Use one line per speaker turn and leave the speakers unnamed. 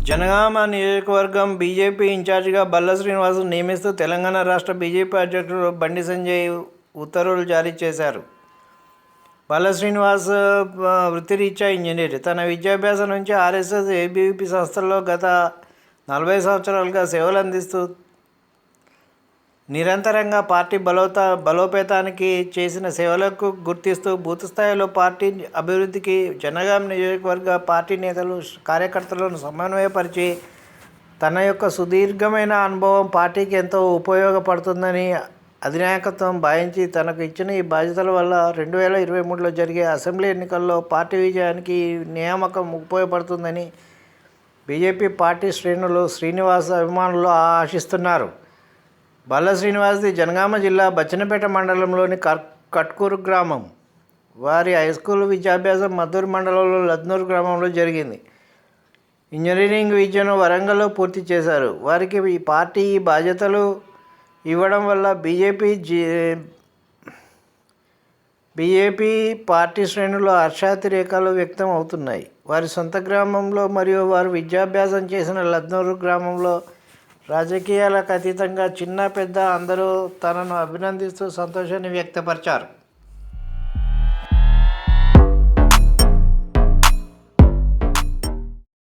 జనగామ నియోజకవర్గం బీజేపీ ఇన్ఛార్జిగా బల్ల శ్రీనివాస్ను నియమిస్తూ తెలంగాణ రాష్ట్ర బీజేపీ అధ్యక్షుడు బండి సంజయ్ ఉత్తర్వులు జారీ చేశారు. బల్ల శ్రీనివాస్ వృత్తిరీత్యా ఇంజనీర్. తన విద్యాభ్యాసం నుంచి ఆర్ఎస్ఎస్, ఏబీవీపీ సంస్థల్లో గత 40 సంవత్సరాలుగా సేవలు అందిస్తూ నిరంతరంగా పార్టీ బలోపేతానికి చేసిన సేవలకు గుర్తిస్తూ బూత్ స్థాయిలో పార్టీ అభివృద్ధికి జనగాం నియోజకవర్గ పార్టీ నేతలు, కార్యకర్తలను సమన్వయపరిచి తన యొక్క సుదీర్ఘమైన అనుభవం పార్టీకి ఎంతో ఉపయోగపడుతుందని అధినాయకత్వం భావించి తనకు ఇచ్చిన ఈ బాధ్యతల వల్ల 2023లో జరిగే అసెంబ్లీ ఎన్నికల్లో పార్టీ విజయానికి నియామకం ఉపయోగపడుతుందని బీజేపీ పార్టీ శ్రేణులు, శ్రీనివాస్ అభిమానులు ఆశిస్తున్నారు. బల్ల శ్రీనివాస్ది జనగామ జిల్లా బచ్చన్నపేట మండలంలోని కట్కూరు గ్రామం. వారి హైస్కూల్ విద్యాభ్యాసం మద్దూరు మండలంలో లద్నూరు గ్రామంలో జరిగింది. ఇంజనీరింగ్ విద్యను వరంగల్లో పూర్తి చేశారు. వారికి ఈ పార్టీ ఈ బాధ్యతలు ఇవ్వడం వల్ల బీజేపీ పార్టీ శ్రేణుల్లో హర్షాతిరేకాలు వ్యక్తం అవుతున్నాయి. వారి సొంత గ్రామంలో మరియు వారు విద్యాభ్యాసం చేసిన లద్నూరు గ్రామంలో రాజకీయాలకు అతీతంగా చిన్న పెద్ద అందరూ తనను అభినందిస్తూ సంతోషాన్ని వ్యక్తపరిచారు.